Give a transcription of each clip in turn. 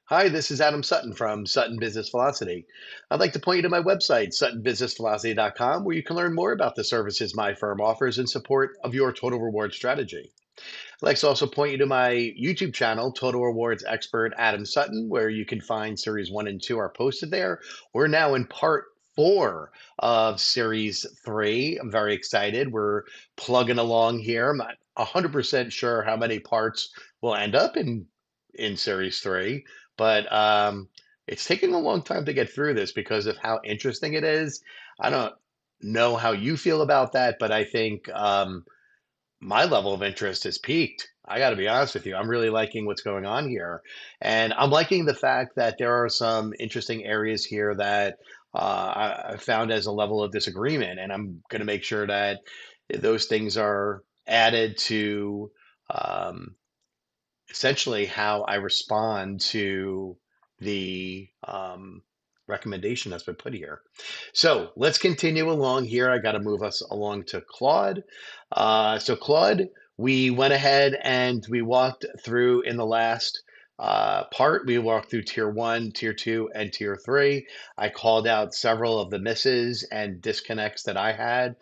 Hi, this is Adam Sutton from Sutton Business Velocity. I'd like to point you to my website, suttonbusinessvelocity.com, where you can learn more about the services my firm offers in support of your total reward strategy. I'd like to also point you to my YouTube channel, Total Rewards Expert Adam Sutton, where you can find series one and two are posted there. We're now in part four of series three. I'm very excited. We're plugging along here. I'm not 100% sure how many parts will end up in series three, but it's taking a long time to get through this because of how interesting it is. I don't know how you feel about that, but I think my level of interest has peaked. I got to be honest with you. I'm really liking what's going on here. And I'm liking the fact that there are some interesting areas here that I found as a level of disagreement. And I'm going to make sure that those things are added to um, essentially how I respond to the recommendation that's been put here. So let's continue along here. I got to move us along to Claude. So Claude, we went ahead and we walked through in the last part. We walked through tier one, tier two, and tier three. I called out several of the misses and disconnects that I had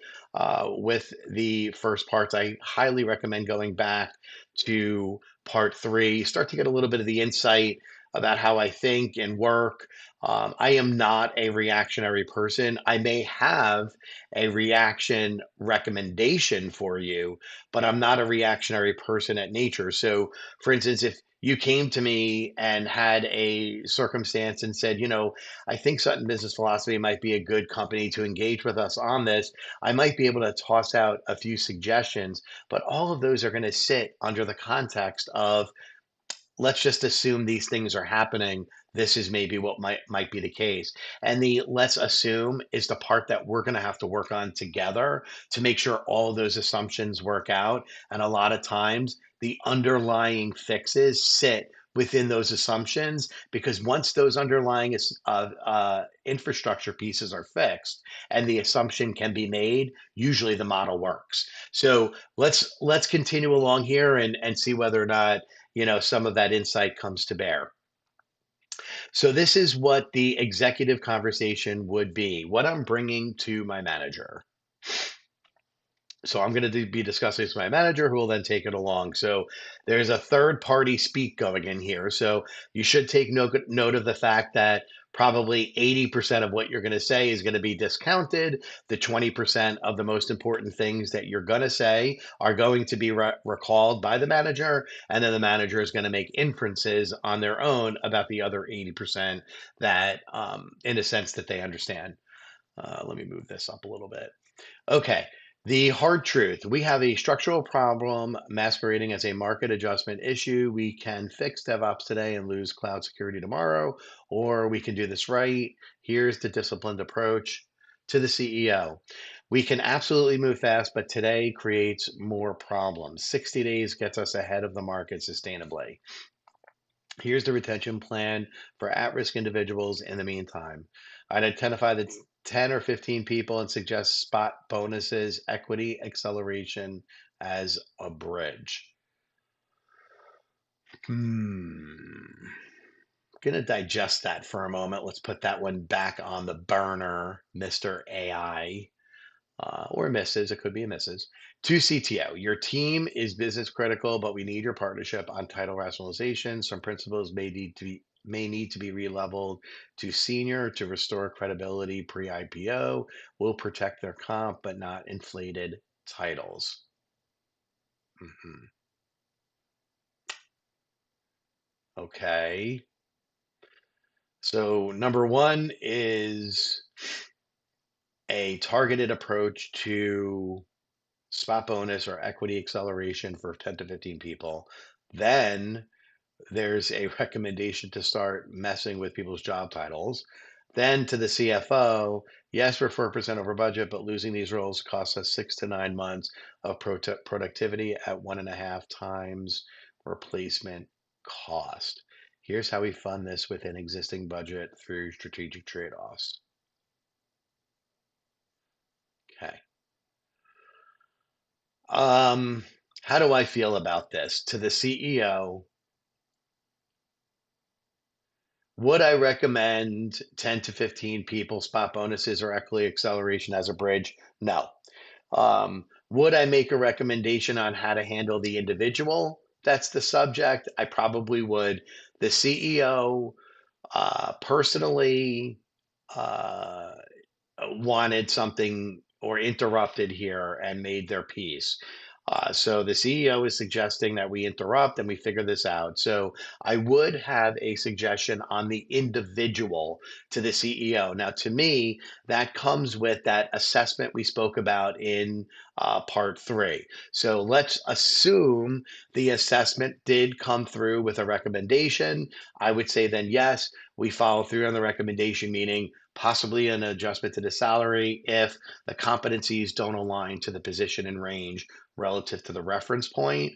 with the first parts. I highly recommend going back to part three, start to get a little bit of the insight about how I think and work. I am not a reactionary person. I may have a reaction recommendation for you, but I'm not a reactionary person at nature. So, for instance, if you came to me and had a circumstance and said, I think Sutton Business Philosophy might be a good company to engage with us on this, I might be able to toss out a few suggestions, but all of those are going to sit under the context of let's just assume these things are happening. This is maybe what might be the case. And the let's assume is the part that we're going to have to work on together to make sure all those assumptions work out. And a lot of times the underlying fixes sit within those assumptions because once those underlying infrastructure pieces are fixed and the assumption can be made, usually the model works. So let's continue along here and see whether or not some of that insight comes to bear. So this is what the executive conversation would be, what I'm bringing to my manager. So I'm going to be discussing this with my manager who will then take it along. So there's a third party speak going in here. So you should take note of the fact that probably 80% of what you're going to say is going to be discounted. The 20% of the most important things that you're going to say are going to be recalled by the manager. And then the manager is going to make inferences on their own about the other 80% that, in a sense, that they understand. Let me move this up a little bit. Okay. The hard truth. We have a structural problem masquerading as a market adjustment issue. We can fix DevOps today and lose cloud security tomorrow, or we can do this right. Here's the disciplined approach to the CEO. We can absolutely move fast, but today creates more problems. 60 days gets us ahead of the market sustainably. Here's the retention plan for at-risk individuals in the meantime. I'd identify the 10 or 15 people and suggest spot bonuses, equity acceleration as a bridge. Gonna digest that for a moment. Let's put that one back on the burner, Mr. AI. Or Mrs. It could be a Mrs. To CTO, your team is business critical, but we need your partnership on title rationalization. Some principles may need to be re-leveled to senior to restore credibility pre-IPO. We'll protect their comp, but not inflated titles. Mhm. Okay. So number one is a targeted approach to spot bonus or equity acceleration for 10 to 15 people. Then there's a recommendation to start messing with people's job titles. Then to the CFO, yes, we're 4% over budget, but losing these roles costs us 6 to 9 months of productivity at 1.5 times replacement cost. Here's how we fund this within existing budget through strategic trade-offs. Okay. Um, how do I feel about this? To the CEO, Would I recommend 10 to 15 people spot bonuses or equity acceleration as a bridge? No. Would I make a recommendation on how to handle the individual? That's the subject. I probably would. The CEO, personally, uh, wanted something or interrupted here and made their piece. So the CEO is suggesting that we interrupt and we figure this out. So I would have a suggestion on the individual to the CEO. Now, to me, that comes with that assessment we spoke about in part three. So let's assume the assessment did come through with a recommendation. I would say then yes, we follow through on the recommendation, meaning possibly an adjustment to the salary if the competencies don't align to the position and range relative to the reference point.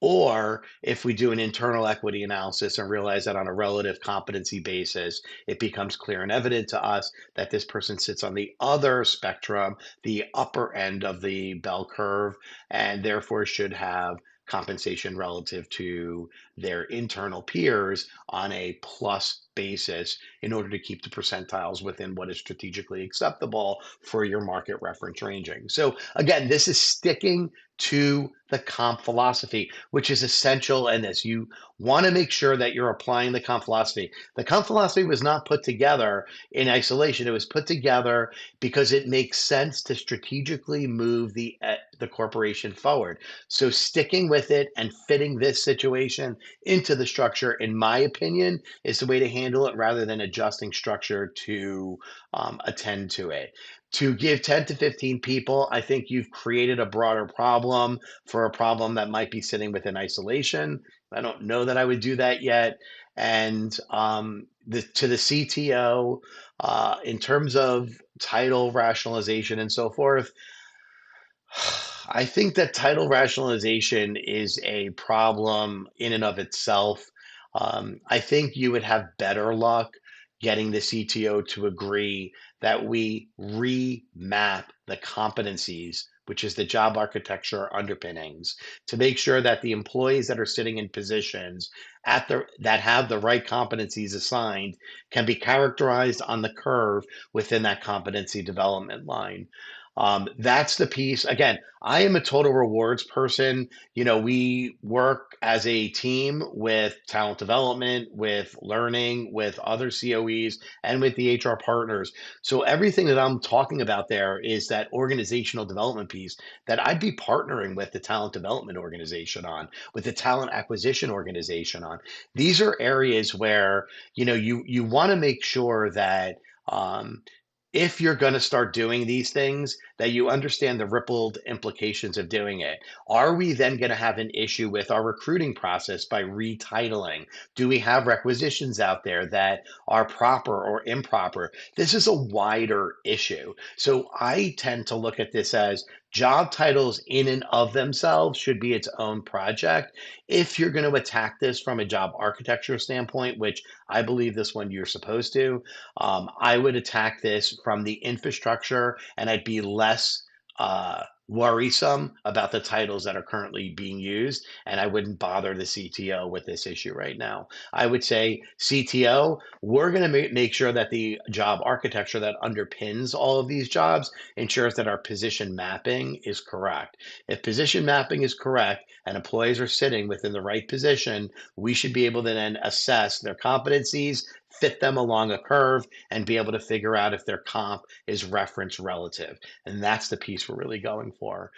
Or if we do an internal equity analysis and realize that on a relative competency basis, it becomes clear and evident to us that this person sits on the other spectrum, the upper end of the bell curve, and therefore should have compensation relative to their internal peers on a plus basis in order to keep the percentiles within what is strategically acceptable for your market reference ranging. So again, this is sticking to the comp philosophy, which is essential in this. You want to make sure that you're applying the comp philosophy. The comp philosophy was not put together in isolation. It was put together because it makes sense to strategically move the corporation forward. So sticking with it and fitting this situation into the structure, in my opinion, is the way to handle it rather than adjusting structure to attend to it. To give 10 to 15 people, I think you've created a broader problem for a problem that might be sitting within isolation. I don't know that I would do that yet. And to the CTO, in terms of title rationalization and so forth, I think that title rationalization is a problem in and of itself. I think you would have better luck getting the CTO to agree that we remap the competencies, which is the job architecture underpinnings, to make sure that the employees that are sitting in positions that have the right competencies assigned can be characterized on the curve within that competency development line. That's the piece. Again, I am a total rewards person. We work as a team with talent development, with learning, with other COEs, and with the HR partners. So everything that I'm talking about there is that organizational development piece that I'd be partnering with the talent development organization on, with the talent acquisition organization on. These are areas where, you want to make sure that if you're going to start doing these things, that you understand the rippled implications of doing it. Are we then going to have an issue with our recruiting process by retitling? Do we have requisitions out there that are proper or improper? This is a wider issue. So I tend to look at this as job titles in and of themselves should be its own project. If you're going to attack this from a job architecture standpoint, which I believe this one you're supposed to, I would attack this from the infrastructure, and I'd be less worrisome about the titles that are currently being used. And I wouldn't bother the CTO with this issue right now. I would say, CTO, we're going to make sure that the job architecture that underpins all of these jobs ensures that our position mapping is correct. If position mapping is correct and employees are sitting within the right position, we should be able to then assess their competencies, fit them along a curve, and be able to figure out if their comp is reference relative. And that's the piece we're really going for.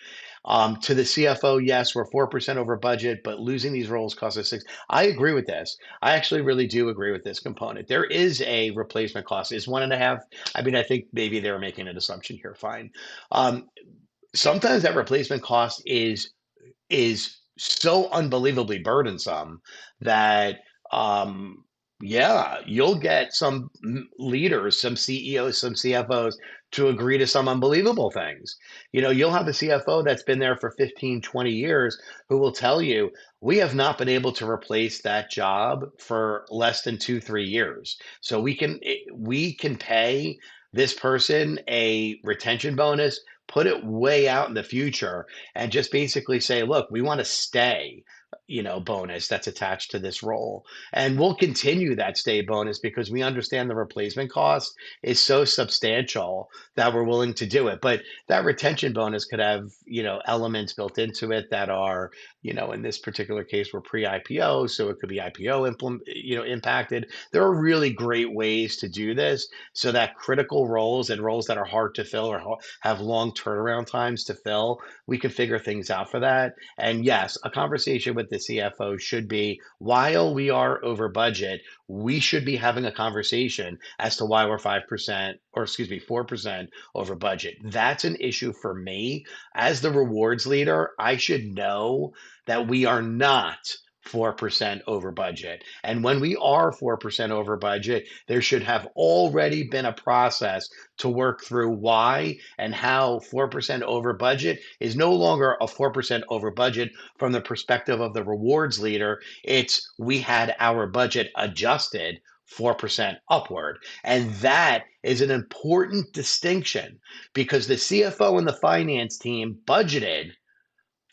To the CFO, yes, we're 4% over budget, but losing these roles costs us six. I agree with this. I actually really do agree with this component. There is a replacement cost. Is 1.5? I mean, I think maybe they were making an assumption here. Fine. Um, Sometimes that replacement cost is so unbelievably burdensome that yeah, you'll get some leaders, some CEOs, some CFOs to agree to some unbelievable things. You'll have a CFO that's been there for 15, 20 years who will tell you, we have not been able to replace that job for less than 2, 3 years. So we can pay this person a retention bonus, put it way out in the future, and just basically say, look, we want to stay bonus that's attached to this role. And we'll continue that stay bonus because we understand the replacement cost is so substantial that we're willing to do it. But that retention bonus could have, elements built into it that are, in this particular case, we're pre-IPO, so it could be IPO impacted. There are really great ways to do this so that critical roles and roles that are hard to fill or have long turnaround times to fill, we can figure things out for that. And yes, a conversation with the CFO should be while we are over budget, we should be having a conversation as to why we're 5%, or excuse me, 4% over budget. That's an issue for me. As the rewards leader, I should know that we are not 4% over budget. And when we are 4% over budget, there should have already been a process to work through why and how 4% over budget is no longer a 4% over budget from the perspective of the rewards leader. It's we had our budget adjusted 4% upward. And that is an important distinction because the CFO and the finance team budgeted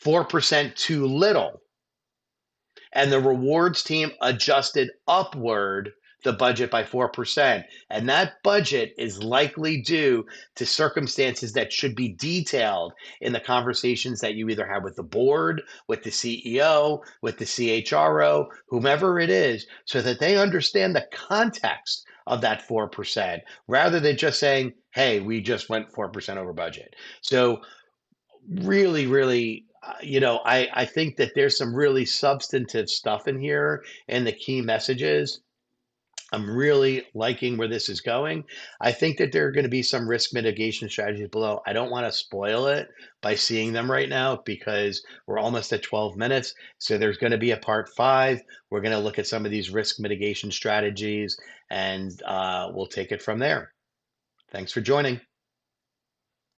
4% too little, and the rewards team adjusted upward the budget by 4%. And that budget is likely due to circumstances that should be detailed in the conversations that you either have with the board, with the CEO, with the CHRO, whomever it is, so that they understand the context of that 4% rather than just saying, hey, we just went 4% over budget. So really, really, I think that there's some really substantive stuff in here and the key messages. I'm really liking where this is going. I think that there are going to be some risk mitigation strategies below. I don't want to spoil it by seeing them right now because we're almost at 12 minutes. So there's going to be a part five. We're going to look at some of these risk mitigation strategies and we'll take it from there. Thanks for joining.